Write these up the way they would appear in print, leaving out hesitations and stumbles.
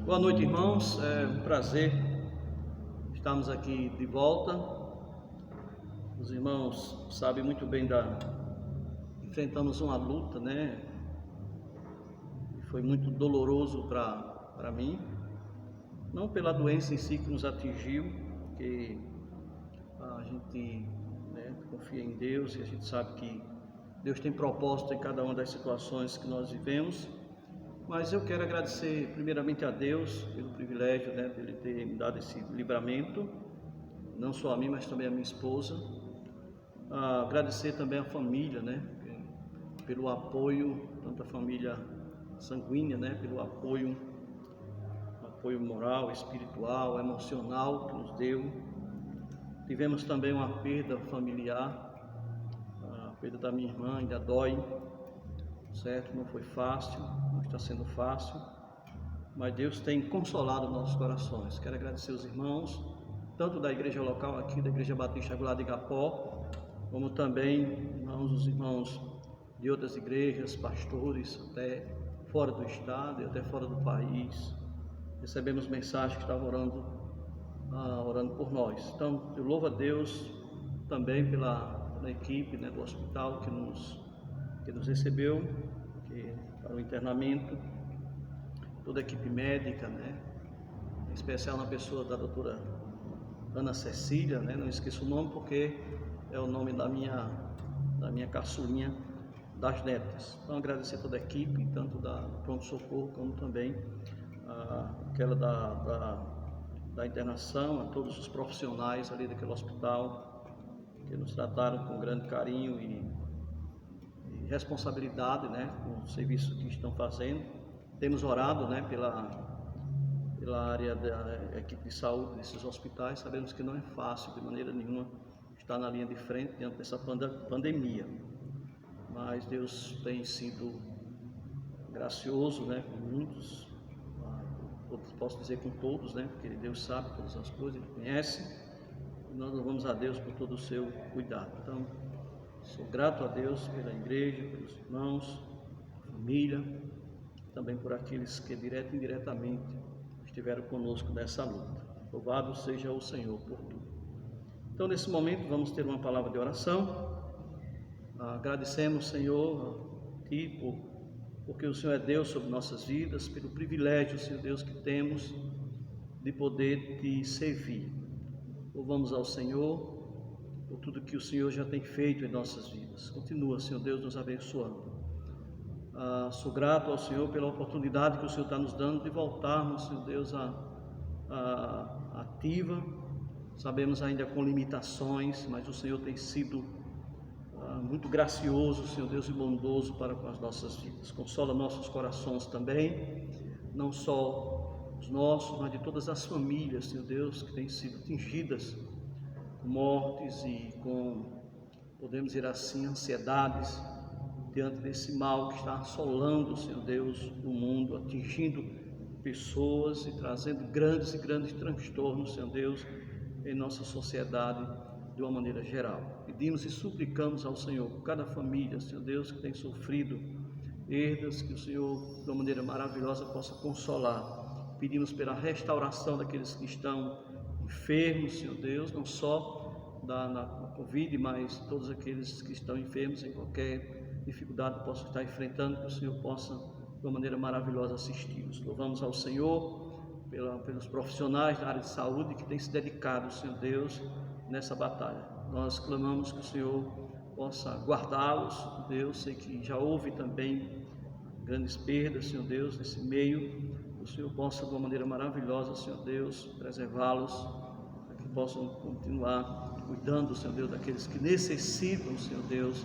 Boa noite, irmãos. É um prazer estarmos aqui de volta. Os irmãos sabem muito bem enfrentamos uma luta, né? Foi muito doloroso para mim, não pela doença em si que nos atingiu, que a gente, né, confia em Deus e a gente sabe que Deus tem propósito em cada uma das situações que nós vivemos. Mas eu quero agradecer primeiramente a Deus pelo privilégio, né, de Ele ter me dado esse livramento, não só a mim, mas também a minha esposa. Agradecer também a família, né, pelo apoio, tanto a família sanguínea, né, pelo apoio moral, espiritual, emocional que nos deu. Tivemos também uma perda familiar, a perda da minha irmã ainda dói, certo? Não foi fácil, não está sendo fácil, mas Deus tem consolado nossos corações. Quero agradecer os irmãos, tanto da igreja local aqui, da Igreja Batista Aguilar de Igapó, como também os irmãos de outras igrejas, pastores, até fora do estado e até fora do país. Recebemos mensagens que estavam orando por nós. Então, eu louvo a Deus também pela equipe, né, do hospital que nos recebeu para o internamento, toda a equipe médica, né, em especial na pessoa da doutora Ana Cecília, né, não esqueço o nome porque é o nome da minha caçulinha das netas. Então agradecer toda a equipe, tanto do pronto-socorro como também aquela da internação, a todos os profissionais ali daquele hospital que nos trataram com grande carinho e responsabilidade, né, com o serviço que estão fazendo. Temos orado, né, pela área da equipe de saúde desses hospitais. Sabemos que não é fácil de maneira nenhuma estar na linha de frente diante dessa pandemia, mas Deus tem sido gracioso, né, com muitos, posso dizer com todos, né, porque Deus sabe todas as coisas, Ele conhece, e nós louvamos a Deus por todo o seu cuidado. Então, sou grato a Deus pela igreja, pelos irmãos, família, também por aqueles que direto e indiretamente estiveram conosco nessa luta. Louvado seja o Senhor por tudo. Então, nesse momento, vamos ter uma palavra de oração. Agradecemos, Senhor, a Ti, porque o Senhor é Deus sobre nossas vidas, pelo privilégio, Senhor Deus, que temos de poder Te servir. Louvamos ao Senhor por tudo que o Senhor já tem feito em nossas vidas. Continua, Senhor Deus, nos abençoando. Sou grato ao Senhor pela oportunidade que o Senhor está nos dando de voltarmos, Senhor Deus, ativa. Sabemos ainda com limitações, mas o Senhor tem sido muito gracioso, Senhor Deus, e bondoso para com as nossas vidas. Consola nossos corações também, não só os nossos, mas de todas as famílias, Senhor Deus, que têm sido atingidas com mortes e com, podemos dizer assim, ansiedades diante desse mal que está assolando, Senhor Deus, o mundo, atingindo pessoas e trazendo grandes e grandes transtornos, Senhor Deus, em nossa sociedade de uma maneira geral. Pedimos e suplicamos ao Senhor por cada família, Senhor Deus, que tem sofrido perdas, que o Senhor, de uma maneira maravilhosa, possa consolar. Pedimos pela restauração daqueles que estão enfermos, Senhor Deus, não só na Covid, mas todos aqueles que estão enfermos em qualquer dificuldade possam estar enfrentando, que o Senhor possa, de uma maneira maravilhosa, assisti-los. Louvamos ao Senhor pelos profissionais da área de saúde que têm se dedicado, Senhor Deus, nessa batalha. Nós clamamos que o Senhor possa guardá-los, Deus. Sei que já houve também grandes perdas, Senhor Deus, nesse meio. Que o Senhor possa, de uma maneira maravilhosa, Senhor Deus, preservá-los, para que possam continuar cuidando, Senhor Deus, daqueles que necessitam, Senhor Deus,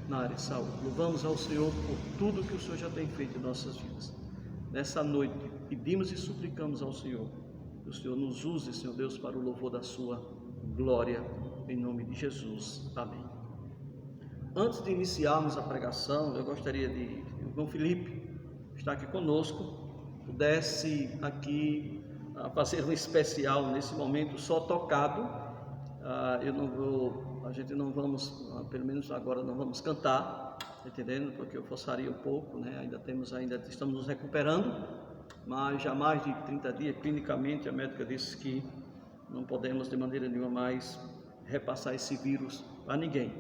na área de saúde. Louvamos ao Senhor por tudo que o Senhor já tem feito em nossas vidas. Nessa noite, pedimos e suplicamos ao Senhor que o Senhor nos use, Senhor Deus, para o louvor da sua glória, em nome de Jesus. Amém. Antes de iniciarmos a pregação, eu gostaria de o irmão Felipe está aqui conosco, pudesse aqui fazer um especial nesse momento só tocado. A gente não vamos, pelo menos agora não vamos cantar, entendendo? Porque eu forçaria um pouco, né? Estamos nos recuperando, mas já há mais de 30 dias, clinicamente, a médica disse que não podemos de maneira nenhuma mais repassar esse vírus a ninguém.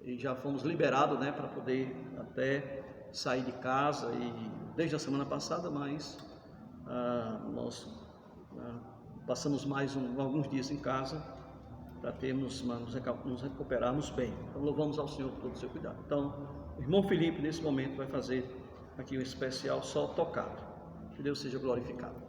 E já fomos liberados, né, para poder até sair de casa, e desde a semana passada, mas nós passamos mais alguns dias em casa para nos recuperarmos bem. Então louvamos ao Senhor por todo o seu cuidado. Então, o irmão Felipe nesse momento vai fazer aqui um especial só tocado. Que Deus seja glorificado.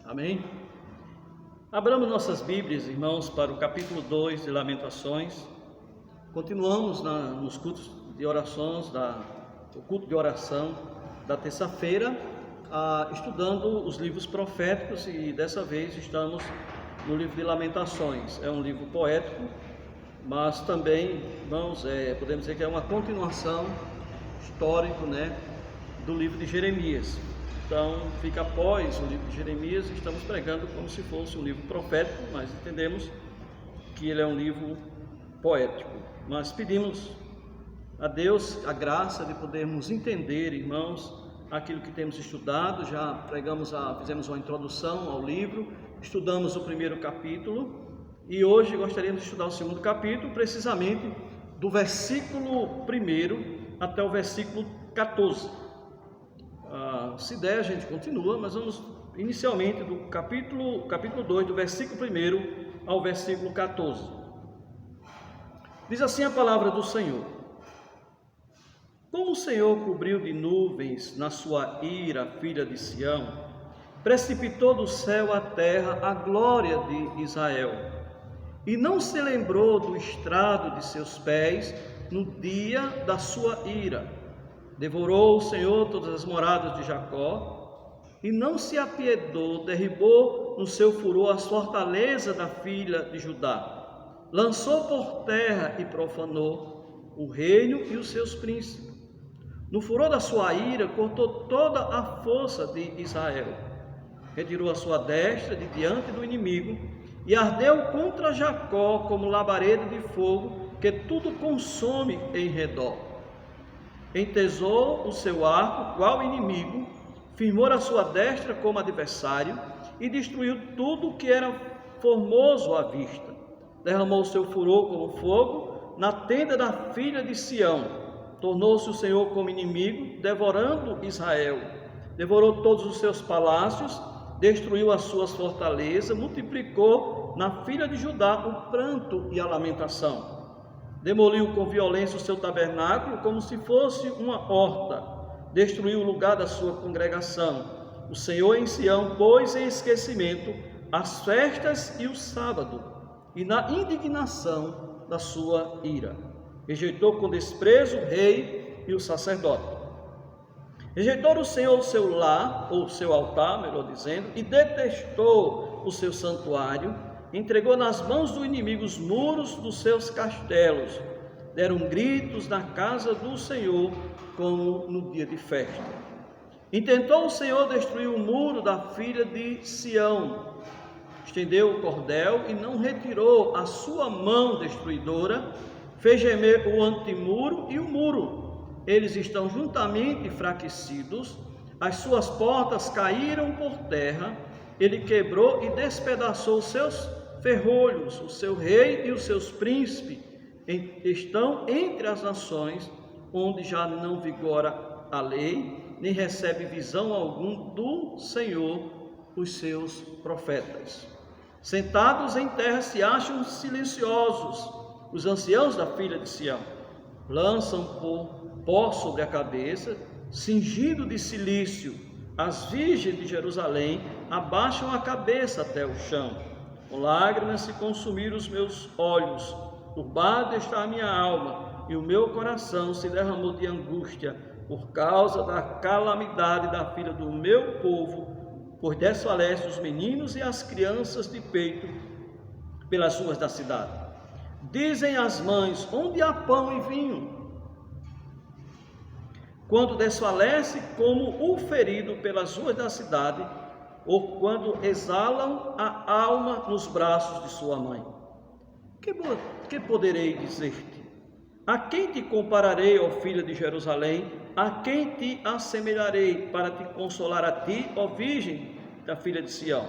Amém? Abramos nossas Bíblias, irmãos, para o capítulo 2 de Lamentações. Continuamos nos cultos de orações, o culto de oração da terça-feira, estudando os livros proféticos, e dessa vez estamos no livro de Lamentações. É um livro poético, mas também, irmãos, podemos dizer que é uma continuação histórica, né, do livro de Jeremias. Então, fica após o livro de Jeremias, estamos pregando como se fosse um livro profético, mas entendemos que ele é um livro poético. Mas pedimos a Deus a graça de podermos entender, irmãos, aquilo que temos estudado. Já fizemos uma introdução ao livro, estudamos o primeiro capítulo, e hoje gostaríamos de estudar o segundo capítulo, precisamente do versículo 1 até o versículo 14. Se der, a gente continua, mas vamos inicialmente do capítulo 2, do versículo 1 ao versículo 14. Diz assim a palavra do Senhor: Como o Senhor cobriu de nuvens na sua ira a filha de Sião, precipitou do céu à terra a glória de Israel, e não se lembrou do estrado de seus pés no dia da sua ira. Devorou o Senhor todas as moradas de Jacó, e não se apiedou, derribou no seu furor as fortalezas da filha de Judá. Lançou por terra e profanou o reino e os seus príncipes. No furor da sua ira, cortou toda a força de Israel. Retirou a sua destra de diante do inimigo, e ardeu contra Jacó como labareda de fogo, que tudo consome em redor. Entesou o seu arco qual inimigo, firmou a sua destra como adversário, e destruiu tudo que era formoso à vista. Derramou o seu furor como fogo na tenda da filha de Sião. Tornou-se o Senhor como inimigo, devorando Israel. Devorou todos os seus palácios, destruiu as suas fortalezas, multiplicou na filha de Judá o pranto e a lamentação. Demoliu com violência o seu tabernáculo como se fosse uma horta, destruiu o lugar da sua congregação. O Senhor em Sião pôs em esquecimento as festas e o sábado, e na indignação da sua ira. Rejeitou com desprezo o rei e o sacerdote. Rejeitou o Senhor o seu lar, ou o seu altar, melhor dizendo, e detestou o seu santuário. Entregou nas mãos do inimigo os muros dos seus castelos. Deram gritos na casa do Senhor, como no dia de festa. Intentou o Senhor destruir o muro da filha de Sião. Estendeu o cordel e não retirou a sua mão destruidora. Fez gemer o antemuro e o muro. Eles estão juntamente enfraquecidos. As suas portas caíram por terra. ele quebrou e despedaçou os seus ferrolhos, o seu rei e os seus príncipes estão entre as nações, onde já não vigora a lei, nem recebe visão algum do Senhor os seus profetas. Sentados em terra se acham silenciosos os anciãos da filha de Sião, lançam pó sobre a cabeça, cingido de cilício, as virgens de Jerusalém abaixam a cabeça até o chão. Com lágrimas se consumiram os meus olhos, turbada está a minha alma, e o meu coração se derramou de angústia, por causa da calamidade da filha do meu povo, pois desfalece os meninos e as crianças de peito pelas ruas da cidade. Dizem as mães, onde há pão e vinho? Quando desfalece como o ferido pelas ruas da cidade, ou quando exalam a alma nos braços de sua mãe. Que poderei dizer-te? A quem te compararei, ó filha de Jerusalém? A quem te assemelharei para te consolar a ti, ó virgem da filha de Sião?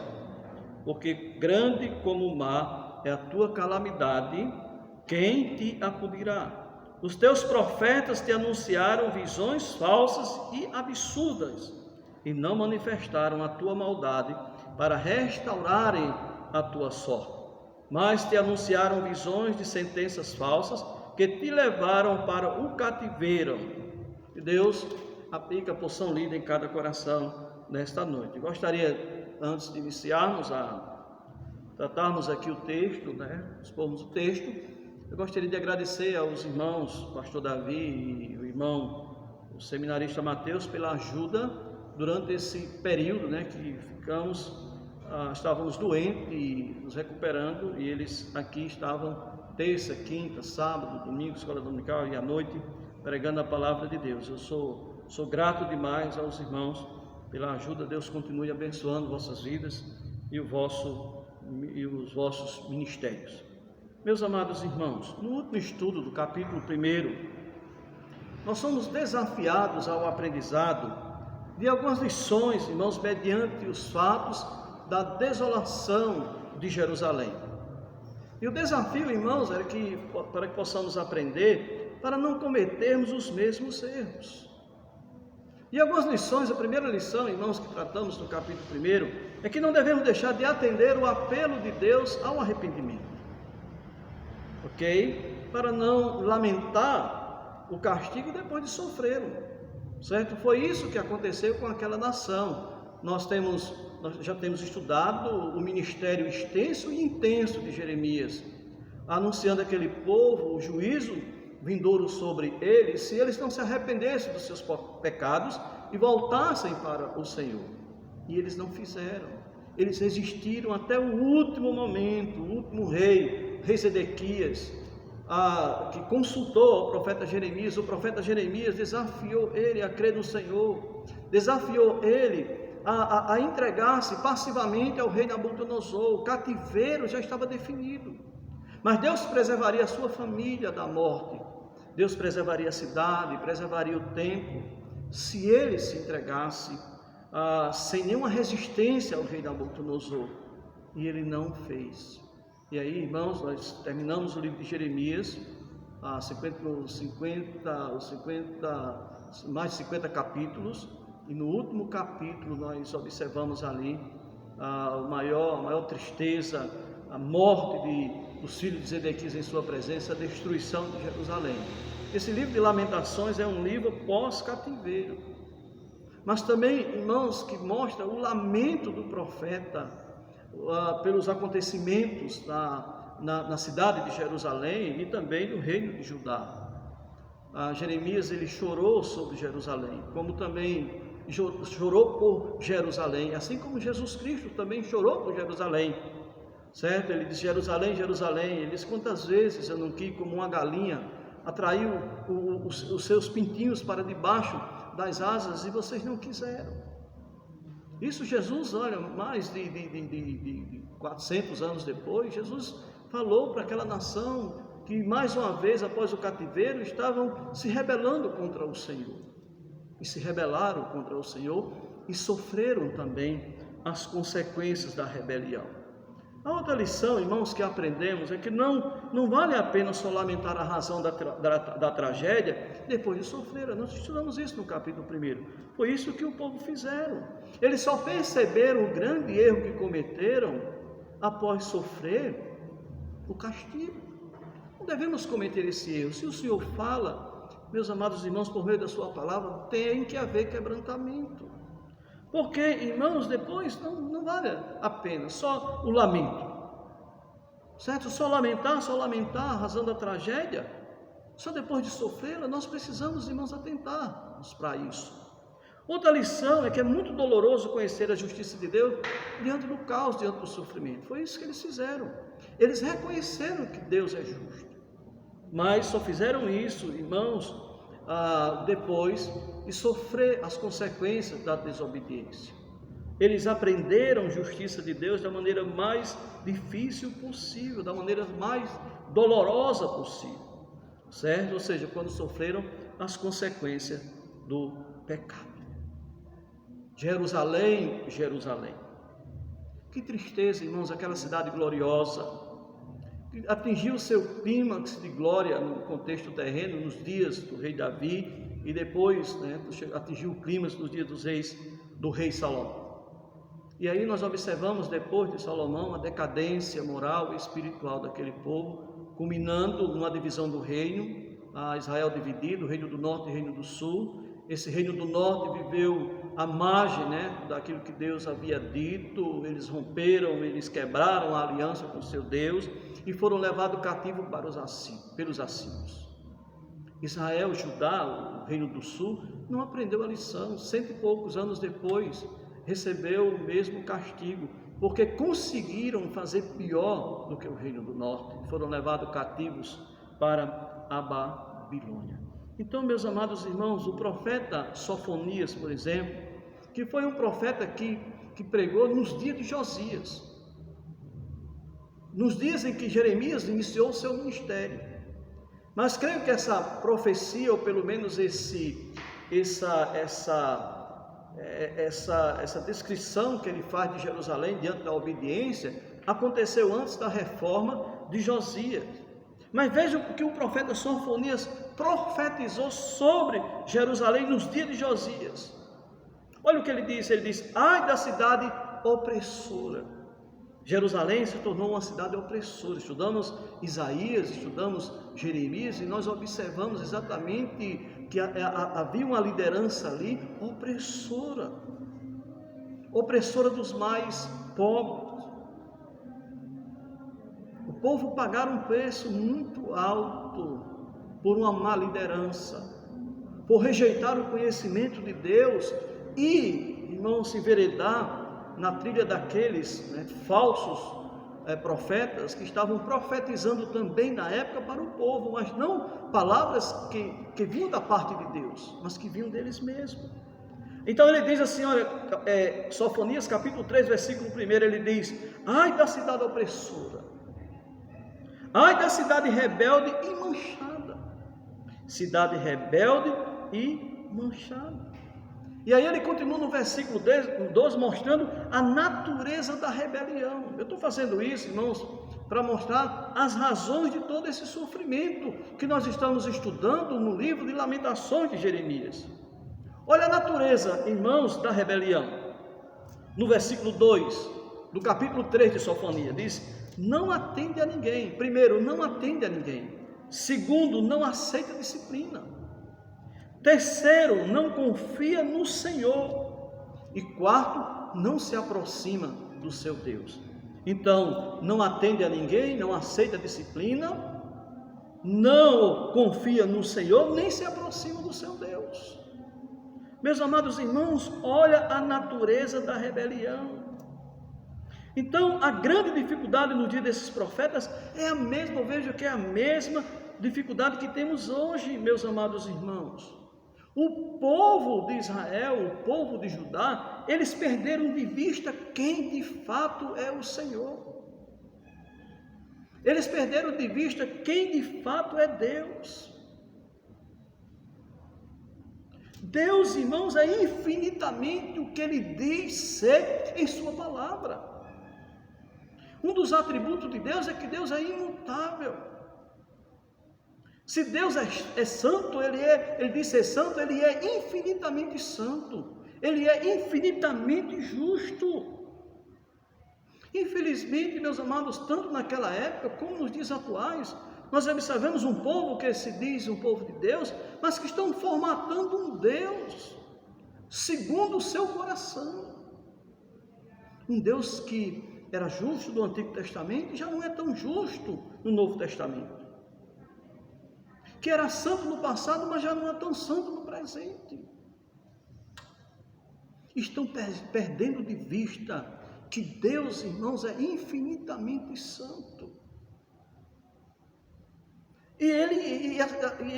Porque grande como o mar é a tua calamidade, quem te acudirá? Os teus profetas te anunciaram visões falsas e absurdas, e não manifestaram a tua maldade para restaurarem a tua sorte, mas te anunciaram visões de sentenças falsas que te levaram para o cativeiro. E Deus aplica a porção lida em cada coração nesta noite. Gostaria, antes de iniciarmos a tratarmos aqui o texto, expormos o texto, eu gostaria de agradecer aos irmãos, o pastor Davi e o irmão, o seminarista Mateus, pela ajuda durante esse período, que estávamos doentes e nos recuperando, e eles aqui estavam terça, quinta, sábado, domingo, escola dominical e à noite, pregando a palavra de Deus. Eu sou grato demais aos irmãos pela ajuda. Deus continue abençoando vossas vidas e os vossos ministérios. Meus amados irmãos, no último estudo do capítulo 1, nós somos desafiados ao aprendizado de algumas lições, irmãos, mediante os fatos da desolação de Jerusalém. E o desafio, irmãos, era para que possamos aprender, para não cometermos os mesmos erros. E algumas lições, a primeira lição, irmãos, que tratamos no capítulo 1, é que não devemos deixar de atender o apelo de Deus ao arrependimento. Ok? Para não lamentar o castigo depois de sofrê-lo. Certo? Foi isso que aconteceu com aquela nação. Nós já temos estudado o ministério extenso e intenso de Jeremias, anunciando àquele povo o juízo vindouro sobre eles, se eles não se arrependessem dos seus pecados e voltassem para o Senhor. E eles não fizeram. Eles resistiram até o último momento. O último rei Zedequias, que consultou o profeta Jeremias. O profeta Jeremias desafiou ele a crer no Senhor, desafiou ele a entregar-se passivamente ao rei Nabucodonosor. O cativeiro já estava definido, mas Deus preservaria a sua família da morte. Deus preservaria a cidade, preservaria o templo, se ele se entregasse sem nenhuma resistência ao rei Nabucodonosor. E ele não fez. E aí, irmãos, nós terminamos o livro de Jeremias, mais de 50 capítulos, e no último capítulo nós observamos ali a maior tristeza, a morte dos filhos de Zedequias em sua presença, a destruição de Jerusalém. Esse livro de Lamentações é um livro pós-cativeiro, mas também, irmãos, que mostra o lamento do profeta pelos acontecimentos na cidade de Jerusalém e também no reino de Judá. Jeremias, ele chorou sobre Jerusalém, como também chorou por Jerusalém, assim como Jesus Cristo também chorou por Jerusalém, certo? Ele diz: Jerusalém, Jerusalém. Ele diz: quantas vezes eu não quis, como uma galinha, atraiu os seus pintinhos para debaixo das asas e vocês não quiseram. Isso Jesus, olha, mais de 400 anos depois, Jesus falou para aquela nação que mais uma vez após o cativeiro estavam se rebelando contra o Senhor. E se rebelaram contra o Senhor e sofreram também as consequências da rebelião. A outra lição, irmãos, que aprendemos é que não vale a pena só lamentar a razão da tragédia depois de sofrer. Nós estudamos isso no capítulo 1. Foi isso que o povo fizeram. Eles só perceberam o grande erro que cometeram após sofrer o castigo. Não devemos cometer esse erro. Se o Senhor fala, meus amados irmãos, por meio da sua palavra, tem que haver quebrantamento. Porque, irmãos, depois não vale a pena só o lamento, certo? Só lamentar a razão da tragédia, só depois de sofrê-la. Nós precisamos, irmãos, atentarmos para isso. Outra lição é que é muito doloroso conhecer a justiça de Deus diante do caos, diante do sofrimento. Foi isso que eles fizeram. Eles reconheceram que Deus é justo, mas só fizeram isso, irmãos, depois de sofrer as consequências da desobediência. Eles aprenderam justiça de Deus da maneira mais difícil possível, da maneira mais dolorosa possível, certo? Ou seja, quando sofreram as consequências do pecado. Jerusalém, Jerusalém, que tristeza, irmãos, aquela cidade gloriosa, atingiu seu clímax de glória no contexto terreno nos dias do rei Davi e depois, atingiu o clímax nos dias do rei Salomão. E aí nós observamos depois de Salomão a decadência moral e espiritual daquele povo, culminando numa divisão do reino, a Israel dividido, o reino do norte e o reino do sul. Esse reino do norte viveu à margem, daquilo que Deus havia dito. Eles romperam, eles quebraram a aliança com seu Deus e foram levados cativos pelos assírios. Israel, Judá, o reino do sul, não aprendeu a lição. 100 e poucos anos depois, recebeu o mesmo castigo, porque conseguiram fazer pior do que o reino do norte. Foram levados cativos para a Babilônia. Então, meus amados irmãos, o profeta Sofonias, por exemplo, que foi um profeta que pregou nos dias de Josias, nos dias em que Jeremias iniciou o seu ministério. Mas creio que essa profecia, ou pelo menos essa descrição que ele faz de Jerusalém diante da obediência, aconteceu antes da reforma de Josias. Mas vejam o que o profeta Sofonias profetizou sobre Jerusalém nos dias de Josias. Olha o que ele diz, ai da cidade opressora. Jerusalém se tornou uma cidade opressora. Estudamos Isaías, estudamos Jeremias e nós observamos exatamente que havia uma liderança ali opressora dos mais pobres. O povo pagaram um preço muito alto por uma má liderança, por rejeitar o conhecimento de Deus e, irmãos, se enveredar na trilha daqueles falsos profetas que estavam profetizando também na época para o povo, mas não palavras que vinham da parte de Deus, mas que vinham deles mesmos. Então ele diz assim, olha, Sofonias capítulo 3, versículo 1, ele diz, ai da cidade opressora, ai da cidade rebelde e manchada. Cidade rebelde e manchada. E aí ele continua no versículo 12, mostrando a natureza da rebelião. Eu estou fazendo isso, irmãos, para mostrar as razões de todo esse sofrimento que nós estamos estudando no livro de Lamentações de Jeremias. Olha a natureza, irmãos, da rebelião. No versículo 2, do capítulo 3 de Sofonias, diz, não atende a ninguém. Primeiro, não atende a ninguém. Segundo, não aceita disciplina. Terceiro, não confia no Senhor. E quarto, não se aproxima do seu Deus. Então, não atende a ninguém, não aceita disciplina, não confia no Senhor, nem se aproxima do seu Deus. Meus amados irmãos, olha a natureza da rebelião. Então, a grande dificuldade no dia desses profetas é a mesma, eu vejo que é a mesma dificuldade que temos hoje, meus amados irmãos. O povo de Israel, o povo de Judá, eles perderam de vista quem de fato é o Senhor. Eles perderam de vista quem de fato é Deus. Deus, irmãos, é infinitamente o que Ele diz ser em sua palavra. Um dos atributos de Deus é que Deus é imutável. Se Deus é santo, Ele diz ser santo, Ele é infinitamente santo. Ele é infinitamente justo. Infelizmente, meus amados, tanto naquela época como nos dias atuais, nós observamos um povo que se diz um povo de Deus, mas que estão formatando um Deus segundo o seu coração. Um Deus que era justo no Antigo Testamento e já não é tão justo no Novo Testamento. Que era santo no passado, mas já não é tão santo no presente. Estão perdendo de vista que Deus, irmãos, é infinitamente santo. E Ele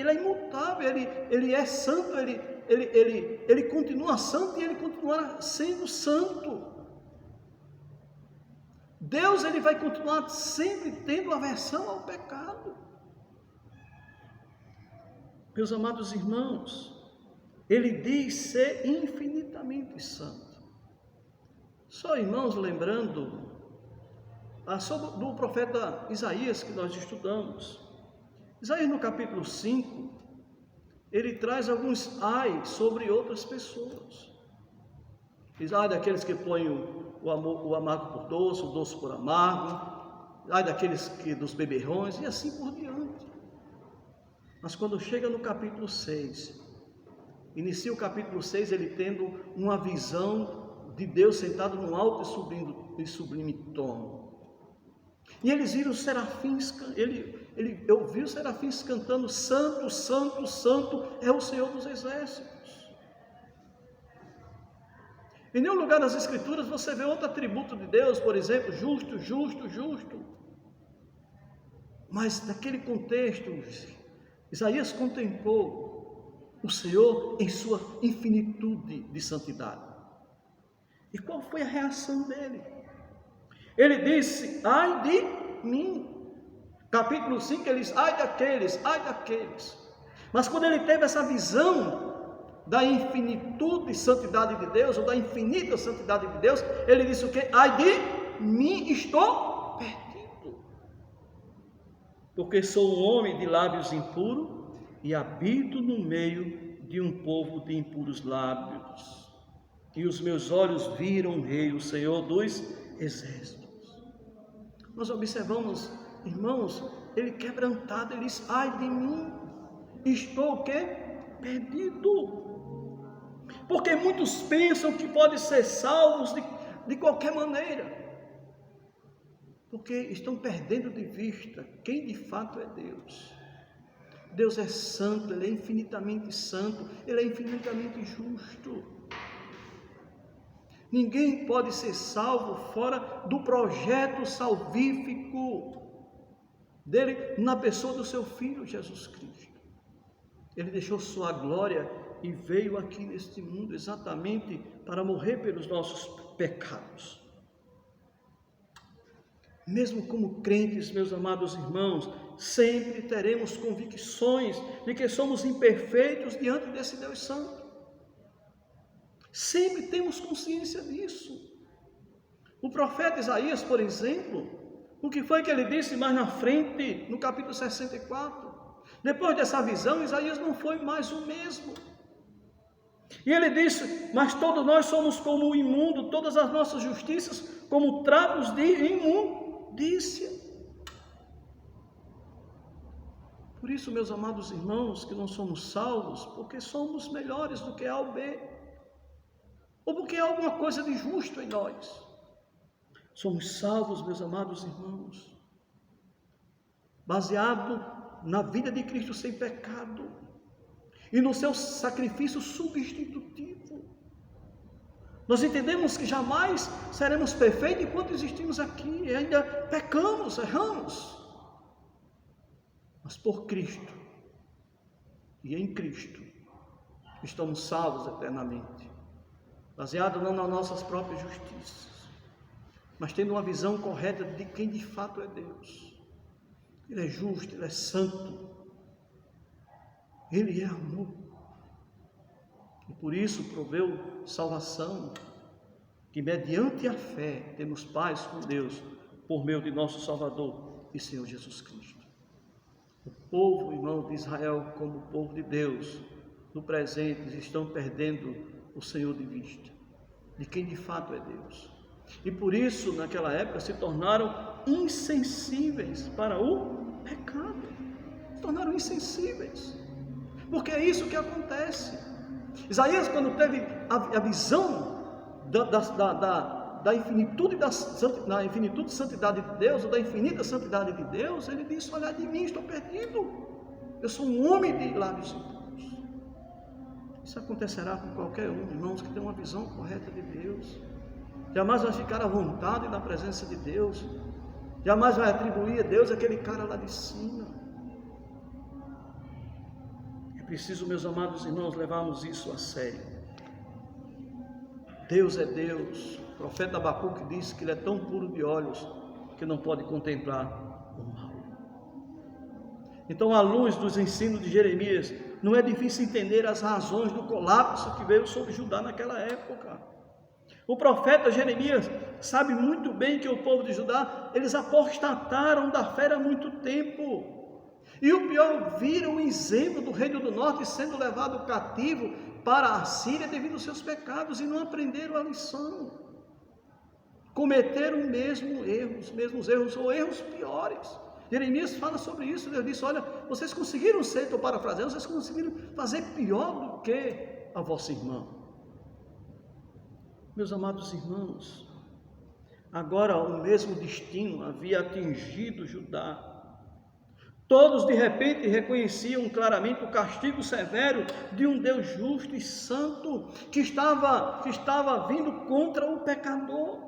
é imutável, Ele é santo, Ele continua santo e Ele continuará sendo santo. Deus, Ele vai continuar sempre tendo aversão ao pecado. Meus amados irmãos, Ele diz ser infinitamente santo. Só, irmãos, lembrando do profeta Isaías que nós estudamos. Isaías no capítulo 5, ele traz alguns ai sobre outras pessoas. Diz, ai daqueles que põem o amargo por doce, o doce por amargo, ai daqueles dos beberrões e assim por diante. Mas quando chega no capítulo 6, inicia o capítulo 6 ele tendo uma visão de Deus sentado num alto e sublime trono. E eles viram os serafins, ele ouviu os serafins cantando, santo, santo, santo é o Senhor dos exércitos. Em nenhum lugar das Escrituras você vê outro atributo de Deus, por exemplo, justo, justo, justo. Mas naquele contexto, Isaías contemplou o Senhor em sua infinitude de santidade. E qual foi a reação dele? Ele disse, ai de mim. Capítulo 5, ele diz, ai daqueles, ai daqueles. Mas quando ele teve essa visão da infinitude e santidade de Deus, ou da infinita santidade de Deus, ele disse o quê? Ai de mim, estou perdido. Porque sou um homem de lábios impuros e habito no meio de um povo de impuros lábios. E os meus olhos viram o Rei, o Senhor dos exércitos. Nós observamos, irmãos, ele quebrantado, ele diz, ai de mim, estou o quê? Perdido. Porque muitos pensam que podem ser salvos de qualquer maneira. Porque estão perdendo de vista quem de fato é Deus. Deus é santo, Ele é infinitamente santo, Ele é infinitamente justo. Ninguém pode ser salvo fora do projeto salvífico dele na pessoa do seu Filho Jesus Cristo. Ele deixou sua glória e veio aqui neste mundo exatamente para morrer pelos nossos pecados. Mesmo como crentes, meus amados irmãos, sempre teremos convicções de que somos imperfeitos diante desse Deus Santo. Sempre temos consciência disso. O profeta Isaías, por exemplo, o que foi que ele disse mais na frente, no capítulo 64? Depois dessa visão, Isaías não foi mais o mesmo. E ele disse, mas todos nós somos como o imundo, todas as nossas justiças como trapos de imundícia. Por isso, meus amados irmãos, que não somos salvos, porque somos melhores do que A ou B, ou porque há alguma coisa de justo em nós. Somos salvos, meus amados irmãos, baseado na vida de Cristo sem pecado e no seu sacrifício substitutivo. Nós entendemos que jamais seremos perfeitos enquanto existimos aqui, e ainda pecamos, erramos. Mas por Cristo e em Cristo estamos salvos eternamente, baseado não nas nossas próprias justiças, mas tendo uma visão correta de quem de fato é Deus. Ele é justo, Ele é santo, Ele é amor. E por isso proveu salvação, que mediante a fé temos paz com Deus, por meio de nosso Salvador e Senhor Jesus Cristo. O povo, irmão, de Israel, como o povo de Deus, no presente, estão perdendo o Senhor de vista, de quem de fato é Deus. E por isso, naquela época, se tornaram insensíveis para o pecado. Se tornaram insensíveis. Porque é isso que acontece. Isaías, quando teve a visão da infinitude da infinitude de santidade de Deus, ou da infinita santidade de Deus, ele disse: olha de mim, estou perdido. Eu sou um homem de lábios impuros. Isso acontecerá com qualquer um, irmãos, que tem uma visão correta de Deus. Jamais vai ficar à vontade na presença de Deus. Jamais vai atribuir a Deus aquele cara lá de cima. É preciso, meus amados irmãos, levarmos isso a sério. Deus é Deus. O profeta Abacuque disse que ele é tão puro de olhos que não pode contemplar o mal. Então, à luz dos ensinos de Jeremias, não é difícil entender as razões do colapso que veio sobre Judá naquela época. O profeta Jeremias sabe muito bem que o povo de Judá, eles apostataram da fé há muito tempo. E o pior, viram o exemplo do reino do norte sendo levado cativo para a Síria devido aos seus pecados e não aprenderam a lição. Cometeram os mesmos erros ou erros piores. Jeremias fala sobre isso. Deus disse: olha, vocês conseguiram ser, estou parafraseando, vocês conseguiram fazer pior do que a vossa irmã. Meus amados irmãos, agora o mesmo destino havia atingido Judá. Todos de repente reconheciam claramente o castigo severo de um Deus justo e santo que estava vindo contra o pecador.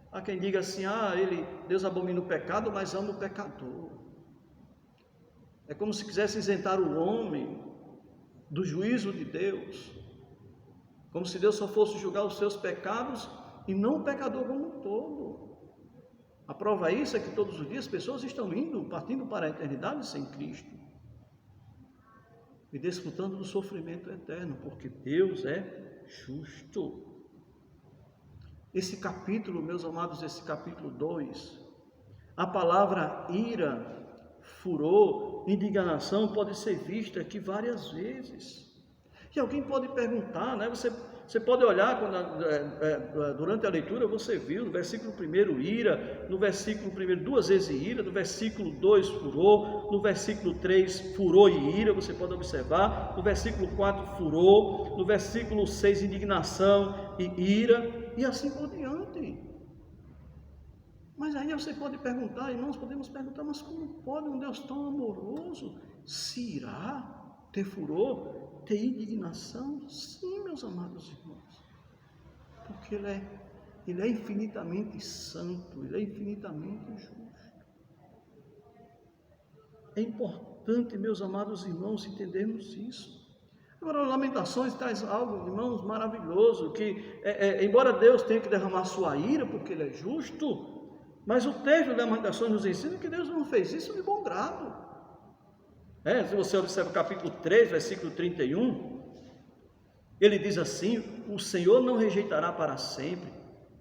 Há quem diga assim: Deus abomina o pecado, mas ama o pecador. É como se quisesse isentar o homem do juízo de Deus. Como se Deus só fosse julgar os seus pecados e não o pecador como um todo. A prova disso é que todos os dias pessoas estão partindo para a eternidade sem Cristo. E desfrutando do sofrimento eterno, porque Deus é justo. Esse capítulo, meus amados, esse capítulo 2, a palavra ira, furor, indignação pode ser vista aqui várias vezes. E alguém pode perguntar, né? Você pode olhar, durante a leitura você viu, no versículo 1 ira, no versículo 1 duas vezes ira, no versículo 2 furor, no versículo 3 furor e ira, você pode observar, no versículo 4 furor, no versículo 6 indignação e ira, e assim por diante. Mas aí você pode perguntar, irmãos, podemos perguntar, mas como pode um Deus tão amoroso se irar, ter furor, ter indignação? Sim, meus amados irmãos, porque Ele é infinitamente santo, Ele é infinitamente justo. É importante, meus amados irmãos, entendermos isso. Agora, Lamentações traz algo, irmãos, maravilhoso, que embora Deus tenha que derramar sua ira, porque Ele é justo, mas o texto de Lamentações nos ensina que Deus não fez isso de bom grado. Se você observa o capítulo 3, versículo 31, ele diz assim: o Senhor não rejeitará para sempre,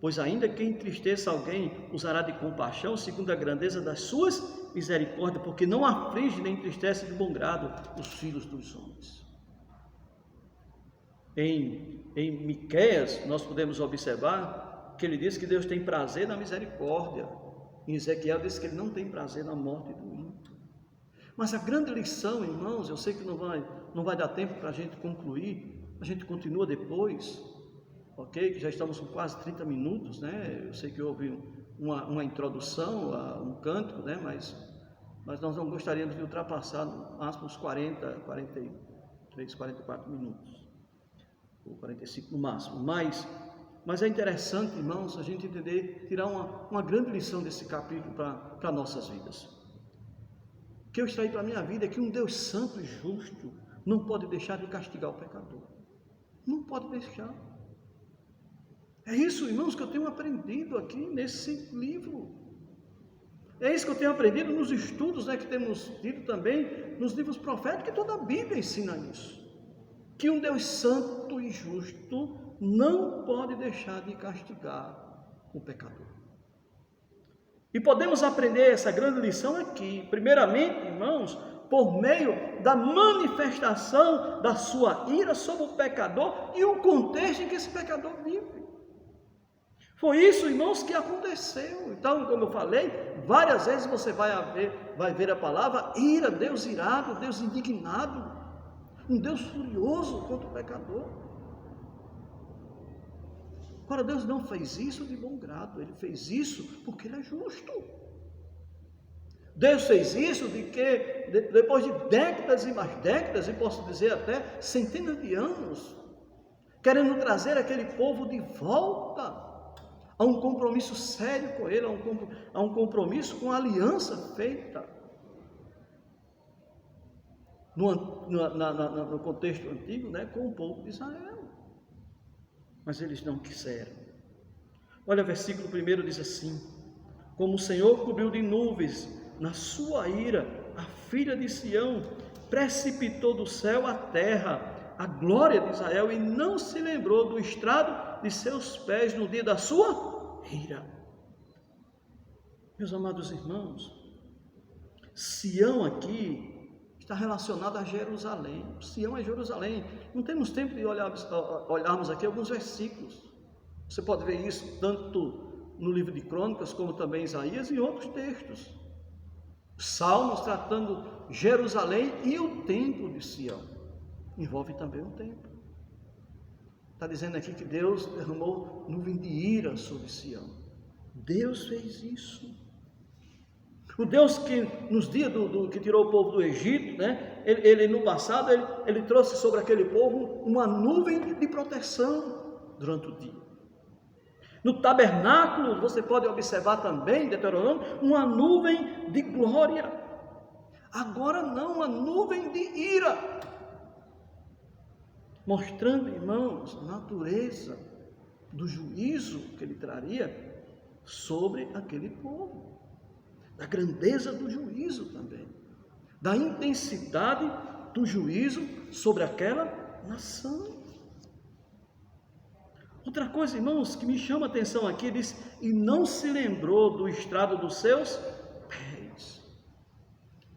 pois ainda que entristeça alguém, usará de compaixão, segundo a grandeza das suas misericórdias, porque não aflige nem entristece de bom grado os filhos dos homens. Em Miqueias, nós podemos observar que ele diz que Deus tem prazer na misericórdia. Em Ezequiel diz que ele não tem prazer na morte do ímpio. Mas a grande lição, irmãos, eu sei que não vai dar tempo para a gente concluir, a gente continua depois, ok? Que já estamos com quase 30 minutos, né? Eu sei que houve uma introdução, um cântico, né? Mas nós não gostaríamos de ultrapassar no máximo uns 40, 43, 44 minutos, ou 45 no máximo. Mas é interessante, irmãos, a gente entender, tirar uma grande lição desse capítulo para nossas vidas. O que eu extraí para a minha vida é que um Deus santo e justo não pode deixar de castigar o pecador. Não pode deixar. É isso, irmãos, que eu tenho aprendido aqui nesse livro. É isso que eu tenho aprendido nos estudos, né, que temos tido também nos livros proféticos, que toda a Bíblia ensina isso. que um Deus santo e justo não pode deixar de castigar o pecador. E podemos aprender essa grande lição aqui, primeiramente, irmãos, por meio da manifestação da sua ira sobre o pecador e o contexto em que esse pecador vive. Foi isso, irmãos, que aconteceu. Então, como eu falei, várias vezes você vai ver a palavra ira, Deus irado, Deus indignado, um Deus furioso contra o pecador. Agora, Deus não fez isso de bom grado, Ele fez isso porque Ele é justo. Deus fez isso depois de décadas e mais décadas, e posso dizer até centenas de anos, querendo trazer aquele povo de volta a um compromisso sério com Ele, a um compromisso com a aliança feita no contexto antigo, né, com o povo de Israel. Mas eles não quiseram. Olha, o versículo 1 diz assim: como o Senhor cobriu de nuvens na sua ira a filha de Sião, precipitou do céu à terra a glória de Israel, e não se lembrou do estrado de seus pés no dia da sua ira. Meus amados irmãos, Sião aqui está relacionado a Jerusalém. Sião é Jerusalém. Não temos tempo de olharmos aqui alguns versículos. Você pode ver isso tanto no livro de Crônicas, como também em Isaías e outros textos. Salmos tratando Jerusalém e o templo de Sião. Envolve também o templo. Está dizendo aqui que Deus derramou nuvem de ira sobre Sião. Deus fez isso. O Deus que nos dias que tirou o povo do Egito, né? Ele no passado, ele trouxe sobre aquele povo uma nuvem de proteção durante o dia. No tabernáculo, você pode observar também, Deuteronômio, uma nuvem de glória. Agora não, uma nuvem de ira. Mostrando, irmãos, a natureza do juízo que ele traria sobre aquele povo. Da grandeza do juízo também. Da intensidade do juízo sobre aquela nação. Outra coisa, irmãos, que me chama a atenção aqui, diz: e não se lembrou do estrado dos seus pés.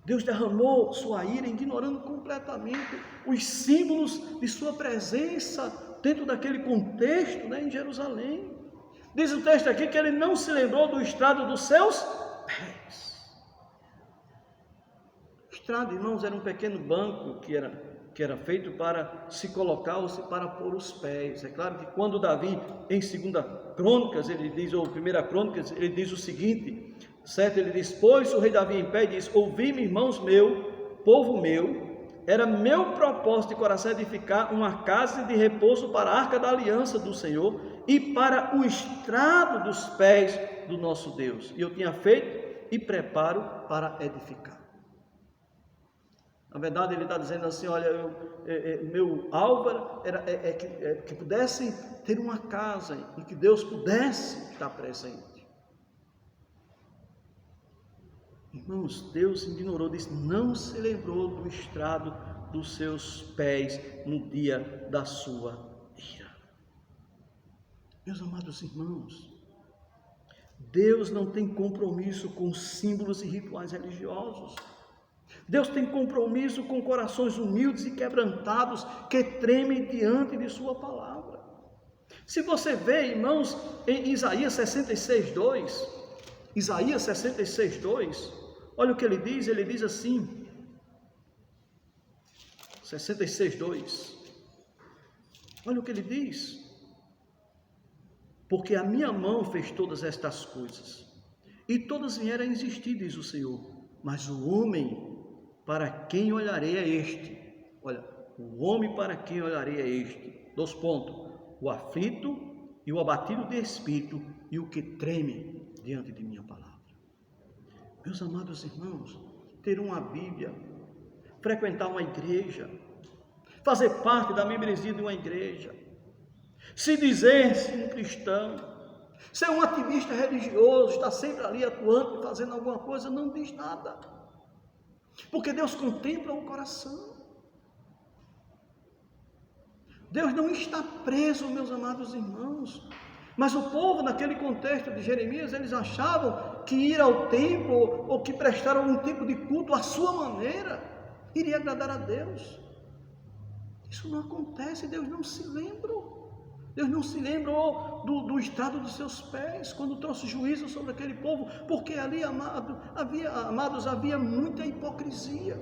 Deus derramou sua ira, ignorando completamente os símbolos de sua presença dentro daquele contexto, né, em Jerusalém. Diz o texto aqui que ele não se lembrou do estrado dos seus pés. O estrado, irmãos, era um pequeno banco que era feito para se colocar ou para pôr os pés. É claro que quando Davi, em 2 Crônicas, ele diz, ou 1 Crônicas, ele diz o seguinte, certo? Ele diz: pois o rei Davi em pé diz: ouvi-me, irmãos meu, povo meu, era meu propósito de coração edificar uma casa de repouso para a arca da aliança do Senhor e para o estrado dos pés do nosso Deus. E eu tinha feito e preparo para edificar. Na verdade, ele está dizendo assim: olha, meu alvo era que pudesse ter uma casa e que Deus pudesse estar presente. Irmãos, Deus ignorou, disse, não se lembrou do estrado dos seus pés no dia da sua ira. Meus amados irmãos, Deus não tem compromisso com símbolos e rituais religiosos. Deus tem compromisso com corações humildes e quebrantados que tremem diante de sua palavra. Se você vê, irmãos, em Isaías 66:2, Isaías 66:2, olha o que ele diz assim, 66:2, olha o que ele diz: porque a minha mão fez todas estas coisas, e todas vieram a existir, diz o Senhor, mas o homem para quem olharei é este. Olha, o homem para quem olharei é este. 2 pontos. O aflito e o abatido de espírito e o que treme diante de minha palavra. Meus amados irmãos, ter uma Bíblia, frequentar uma igreja, fazer parte da membresia de uma igreja, se dizer-se um cristão, ser um ativista religioso, estar sempre ali atuando e fazendo alguma coisa, não diz nada. Porque Deus contempla o coração. Deus não está preso, meus amados irmãos. Mas o povo, naquele contexto de Jeremias, eles achavam que ir ao templo ou que prestar algum tipo de culto à sua maneira iria agradar a Deus. Isso não acontece, Deus não se lembrou. Deus não se lembrou do estrado dos seus pés, quando trouxe juízo sobre aquele povo, porque ali, amados, havia muita hipocrisia.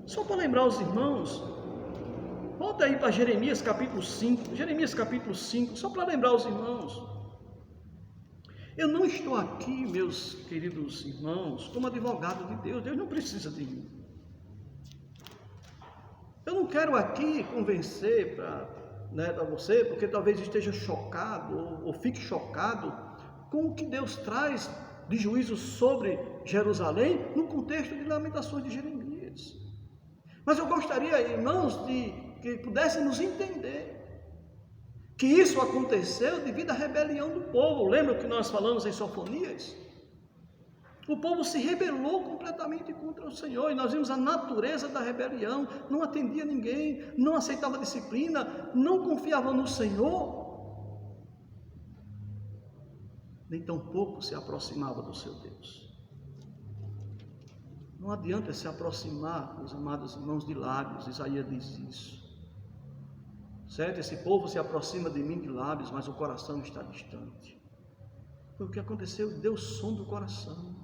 Só para lembrar os irmãos, volta aí para Jeremias capítulo 5, só para lembrar os irmãos. Eu não estou aqui, meus queridos irmãos, como advogado de Deus. Deus não precisa de mim. Eu não quero aqui convencer para você, porque talvez esteja chocado ou fique chocado com o que Deus traz de juízo sobre Jerusalém no contexto de Lamentações de Jeremias. Mas eu gostaria, irmãos, de que pudéssemos entender que isso aconteceu devido à rebelião do povo. Lembra que nós falamos em Sofonias? O povo se rebelou completamente contra o Senhor, e nós vimos a natureza da rebelião. Não atendia ninguém, não aceitava disciplina, não confiava no Senhor, nem tampouco se aproximava do seu Deus. Não adianta se aproximar, meus amados irmãos, de lábios. Isaías diz isso, certo? Esse povo se aproxima de mim de lábios, mas o coração está distante. Foi o que aconteceu. Deus sonda o coração.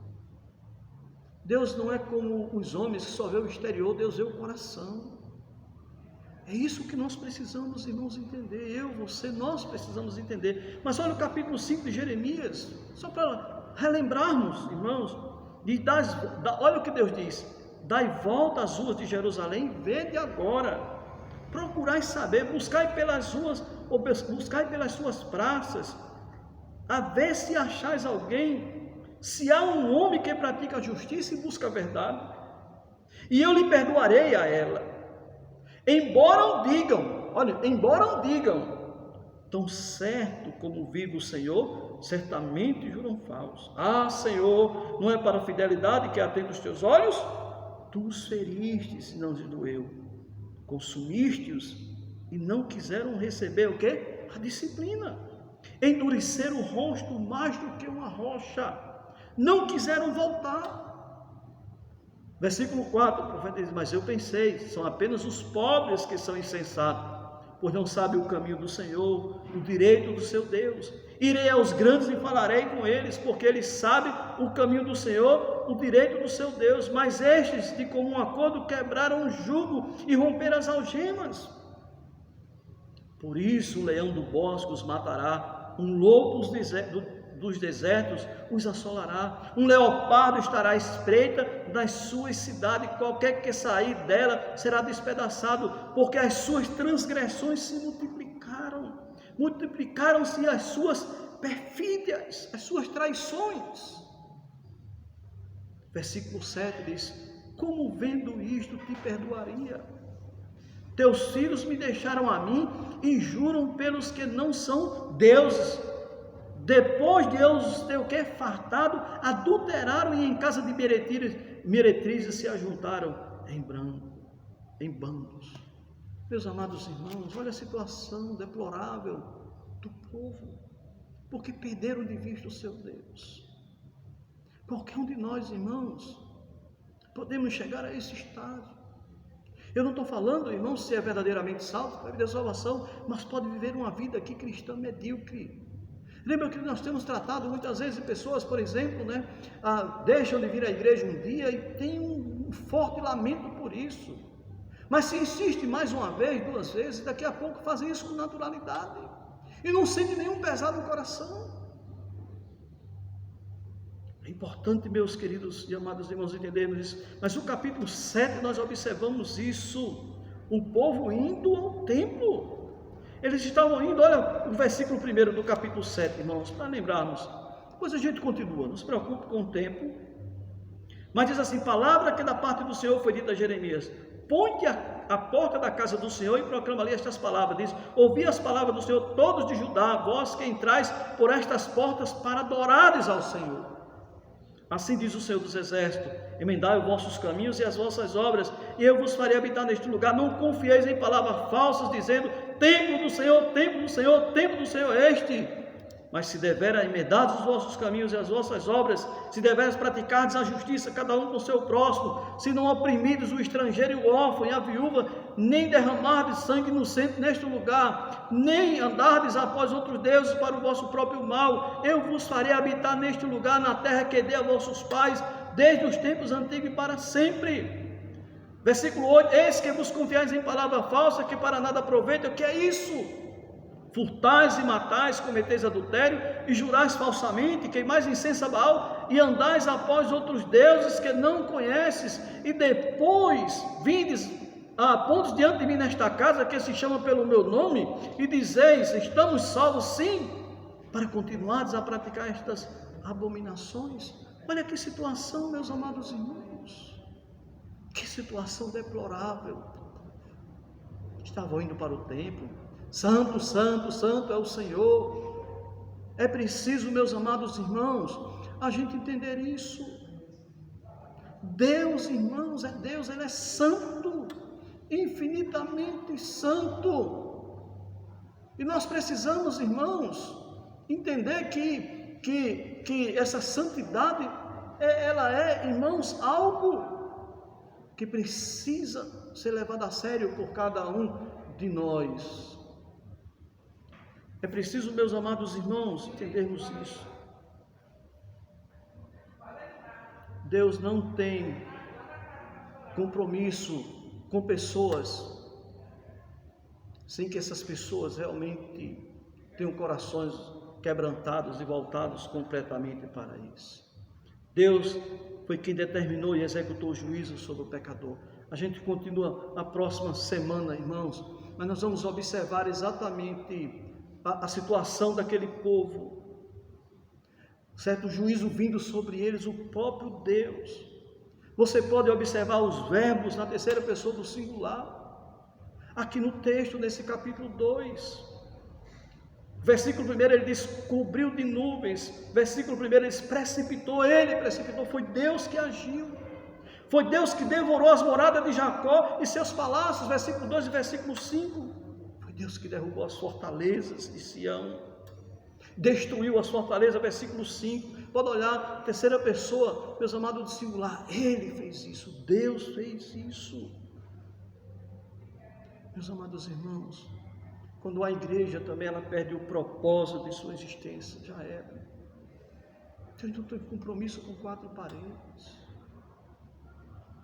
Deus não é como os homens que só vê o exterior, Deus vê o coração. É isso que nós precisamos, irmãos, entender. Eu, você, nós precisamos entender. Mas olha o capítulo 5 de Jeremias, só para relembrarmos, irmãos, olha o que Deus diz: dai volta às ruas de Jerusalém, vede agora, procurai saber, buscai pelas ruas, ou buscai pelas suas praças, a ver se achais alguém, se há um homem que pratica a justiça e busca a verdade, e eu lhe perdoarei a ela. Embora o digam, tão certo como vive o Senhor, certamente juram falsos. Ah, Senhor, não é para a fidelidade que atenta os teus olhos? Tu os feristes e não lhes doeu, consumiste-os e não quiseram receber o quê? A disciplina. Endureceram o rosto mais do que uma rocha, não quiseram voltar. Versículo 4, o profeta diz: mas eu pensei, são apenas os pobres que são insensatos, pois não sabem o caminho do Senhor, o direito do seu Deus. Irei aos grandes e falarei com eles, porque eles sabem o caminho do Senhor, o direito do seu Deus. Mas estes, de comum acordo, quebraram o jugo e romperam as algemas. Por isso o leão do bosque os matará, um lobo dos desertos os assolará, um leopardo estará à espreita das suas cidades, qualquer que sair dela será despedaçado, porque as suas transgressões se multiplicaram-se as suas perfídias, as suas traições. Versículo 7 diz: como vendo isto te perdoaria? Teus filhos me deixaram a mim e juram pelos que não são deuses. Depois de eu os ter o que? Fartado, adulteraram e em casa de meretrizes se ajuntaram em bandos. Meus amados irmãos, olha a situação deplorável do povo, porque perderam de vista o seu Deus. Qualquer um de nós, irmãos, podemos chegar a esse estágio. Eu não estou falando, irmãos, se é verdadeiramente salvo, para a vida de salvação, mas pode viver uma vida aqui cristã medíocre. Lembra que nós temos tratado muitas vezes de pessoas, por exemplo, deixam de vir à igreja um dia e tem um forte lamento por isso. Mas se insiste mais uma vez, 2 vezes, daqui a pouco fazem isso com naturalidade e não sente nenhum pesar no coração. É importante, meus queridos e amados irmãos, entendermos isso. Mas no capítulo 7 nós observamos isso, o povo indo ao templo. Eles estavam indo, olha o versículo 1 do capítulo 7, irmãos, para lembrarmos. Depois a gente continua, não se preocupe com o tempo. Mas diz assim: palavra que da parte do Senhor foi dita a Jeremias: ponte a porta da casa do Senhor e proclama ali estas palavras. Diz: ouvi as palavras do Senhor, todos de Judá, vós que entrais por estas portas para adorares ao Senhor. Assim diz o Senhor dos Exércitos: emendai os vossos caminhos e as vossas obras, e eu vos farei habitar neste lugar. Não confieis em palavras falsas, dizendo: templo do Senhor, templo do Senhor, templo do Senhor é este. Mas se deveras emendardes os vossos caminhos e as vossas obras, se deveras praticardes a justiça, cada um com o seu próximo, se não oprimides o estrangeiro e o órfão e a viúva, nem derramardes sangue inocente neste lugar, nem andardes após outros deuses para o vosso próprio mal, eu vos farei habitar neste lugar, na terra que dei a vossos pais, desde os tempos antigos e para sempre. Versículo 8: eis que vos confiais em palavra falsa, que para nada aproveita. O que é isso? Furtais e matais, cometeis adultério, e jurais falsamente, queimais incenso a Baal, e andais após outros deuses que não conheces, e depois vindes a pontos diante de mim nesta casa, que se chama pelo meu nome, e dizeis: estamos salvos sim, para continuares a praticar estas abominações. Olha que situação, meus amados irmãos, que situação deplorável. Estavam indo para o templo, santo, santo, santo é o Senhor. É preciso, meus amados irmãos, a gente entender isso. Deus, irmãos, é Deus, Ele é santo, infinitamente santo. E nós precisamos, irmãos, entender que essa santidade, ela é, irmãos, algo que precisa ser levado a sério por cada um de nós. É preciso, meus amados irmãos, entendermos isso. Deus não tem compromisso com pessoas sem que essas pessoas realmente tenham corações quebrantados e voltados completamente para isso. Deus foi quem determinou e executou o juízo sobre o pecador. A gente continua na próxima semana, irmãos, mas nós vamos observar exatamente a situação daquele povo, certo juízo vindo sobre eles, o próprio Deus. Você pode observar os verbos na terceira pessoa do singular, aqui no texto, nesse capítulo 2. Versículo 1 ele diz: cobriu de nuvens. Versículo 1 ele diz: precipitou, foi Deus que agiu. Foi Deus que devorou as moradas de Jacó e seus palácios. Versículo 2 e versículo 5. Deus que derrubou as fortalezas de Sião, destruiu as fortalezas, versículo 5, pode olhar, terceira pessoa, meus amados, do singular, Ele fez isso, Deus fez isso. Meus amados irmãos, quando a igreja também, ela perde o propósito de sua existência, já era. Deus não tem compromisso com quatro paredes,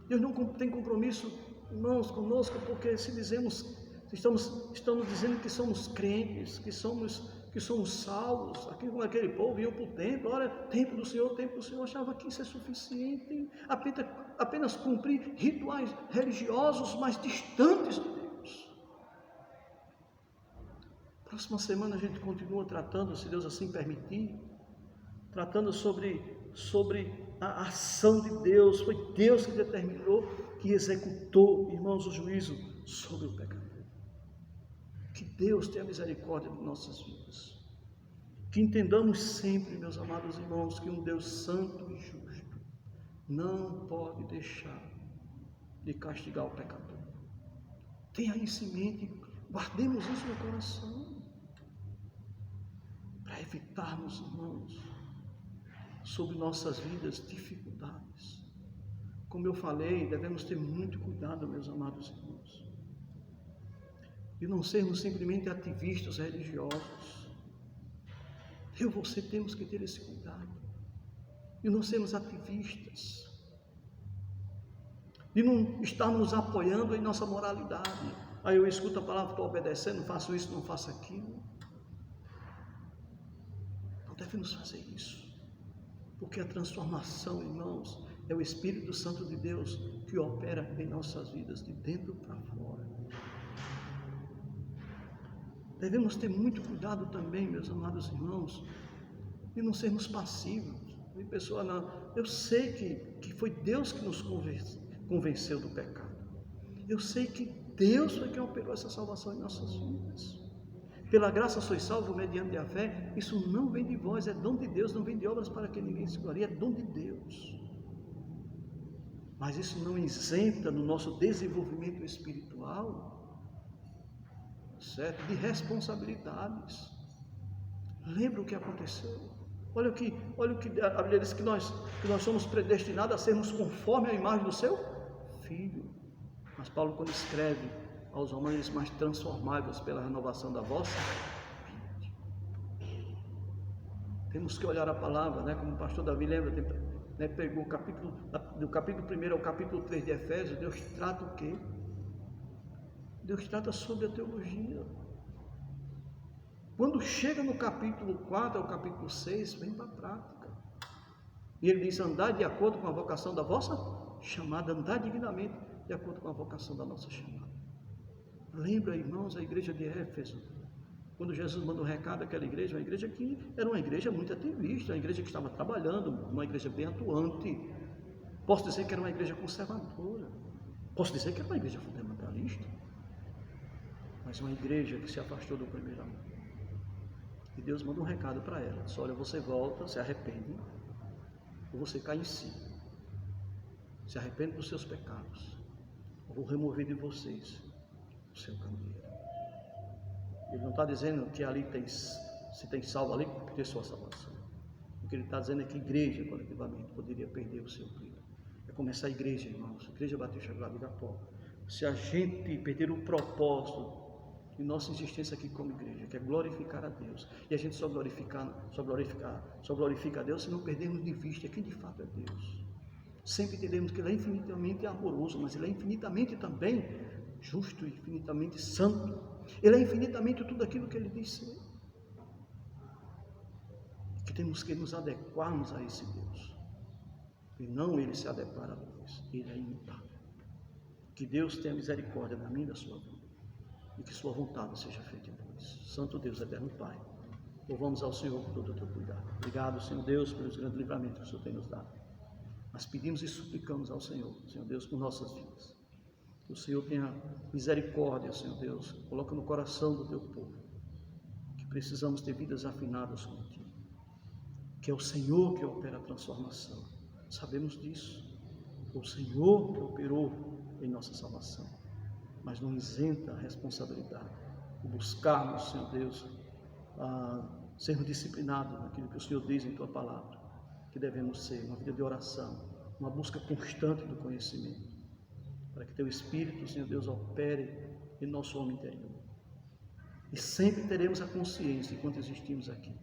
Deus não tem compromisso, irmãos, conosco, porque se dizemos, estamos dizendo que somos crentes, que somos salvos. Aquele povo iam para o templo, olha, templo do Senhor, achava que isso é suficiente, apenas cumprir rituais religiosos, mas distantes de Deus. Próxima semana a gente continua tratando, se Deus assim permitir, tratando sobre a ação de Deus. Foi Deus que determinou, que executou, irmãos, o juízo sobre o pecado. Que Deus tenha misericórdia de nossas vidas. Que entendamos sempre, meus amados irmãos, que um Deus santo e justo não pode deixar de castigar o pecador. Tenha isso em mente, guardemos isso no coração, para evitarmos, irmãos, sobre nossas vidas dificuldades. Como eu falei, devemos ter muito cuidado, meus amados irmãos, e não sermos simplesmente ativistas religiosos. Eu e você temos que ter esse cuidado, e não sermos ativistas, e não estarmos nos apoiando em nossa moralidade. Aí eu escuto a palavra, estou obedecendo, faço isso, não faço aquilo. Não devemos fazer isso, porque a transformação, irmãos, é o Espírito Santo de Deus que opera em nossas vidas, de dentro para fora. Devemos ter muito cuidado também, meus amados irmãos, de não sermos passivos. E pessoa, não, eu sei que foi Deus que nos convenceu do pecado. Eu sei que Deus foi quem operou essa salvação em nossas vidas. Pela graça sois salvos mediante a fé. Isso não vem de vós, é dom de Deus, não vem de obras para que ninguém se glorie, é dom de Deus. Mas isso não isenta no nosso desenvolvimento espiritual, certo? De responsabilidades. Lembra o que aconteceu? Olha o que a Bíblia diz, que nós somos predestinados a sermos conforme a imagem do seu Filho. Mas Paulo, quando escreve aos Romanos, mais transformáveis pela renovação da vossa mente. Temos que olhar a palavra, né? Como o pastor Davi lembra, né? Pegou do capítulo 1 ao capítulo 3 de Efésios. Deus trata o quê? Deus trata sobre a teologia. Quando chega no capítulo 4 ao capítulo 6, vem para a prática. E ele diz: andar de acordo com a vocação da vossa chamada, andar dignamente de acordo com a vocação da nossa chamada. Lembra, irmãos, a igreja de Éfeso, quando Jesus mandou um recado àquela igreja, uma igreja que era uma igreja muito ativista, uma igreja que estava trabalhando, uma igreja bem atuante. Posso dizer que era uma igreja conservadora, posso dizer que era uma igreja fundamentalista, mas uma igreja que se afastou do primeiro amor. E Deus manda um recado para ela: disse, olha, você volta, se arrepende, ou você cai em si. Se arrepende dos seus pecados, eu vou remover de vocês o seu candeeiro. Ele não está dizendo que ali se tem salvo ali porque tem sua salvação. O que ele está dizendo é que a igreja coletivamente poderia perder o seu brilho. É como essa igreja, irmãos, a igreja Batista Glória de Igapó. Se a gente perder o propósito de nossa existência aqui como igreja, que é glorificar a Deus, e a gente só glorifica a Deus se não perdermos de vista quem de fato é Deus. Sempre entendemos que Ele é infinitamente amoroso, mas Ele é infinitamente também justo, infinitamente santo. Ele é infinitamente tudo aquilo que Ele disse. Que temos que nos adequarmos a esse Deus, e não Ele se adequar a nós. Ele é imutável. Que Deus tenha misericórdia da minha e da sua vida, e que sua vontade seja feita em nós. Santo Deus, eterno Pai, louvamos ao Senhor por todo o teu cuidado. Obrigado, Senhor Deus, pelos grandes livramentos que o Senhor tem nos dado. Mas pedimos e suplicamos ao Senhor, Senhor Deus, por nossas vidas. Que o Senhor tenha misericórdia, Senhor Deus, coloca no coração do teu povo que precisamos ter vidas afinadas contigo, que é o Senhor que opera a transformação. Sabemos disso. Foi o Senhor que operou em nossa salvação, mas não isenta a responsabilidade de buscarmos, Senhor Deus, sermos disciplinados naquilo que o Senhor diz em tua palavra, que devemos ser uma vida de oração, uma busca constante do conhecimento, para que teu Espírito, Senhor Deus, opere em nosso homem interior. E sempre teremos a consciência, enquanto existimos aqui,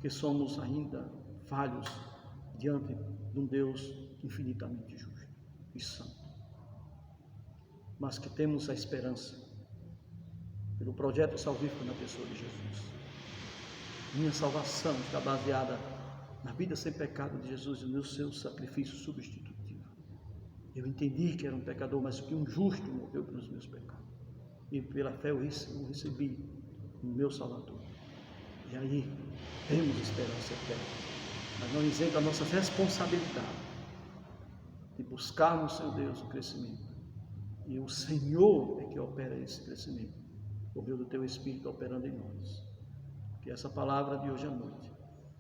que somos ainda falhos diante de um Deus infinitamente justo e santo, mas que temos a esperança pelo projeto salvífico na pessoa de Jesus. Minha salvação está baseada na vida sem pecado de Jesus e no seu sacrifício substitutivo. Eu entendi que era um pecador, mas que um justo morreu pelos meus pecados, e pela fé eu recebi o meu Salvador. E aí temos esperança eterna, mas não isenta a nossa responsabilidade de buscarmos, Senhor Deus, o crescimento. E o Senhor é que opera esse crescimento, por meio do teu Espírito operando em nós. Que essa palavra de hoje à noite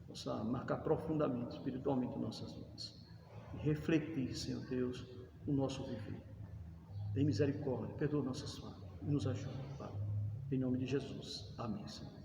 possa marcar profundamente, espiritualmente, nossas vidas, e refletir, Senhor Deus, o nosso viver. Tem misericórdia, perdoa nossas falhas e nos ajuda, Pai. Em nome de Jesus. Amém, Senhor.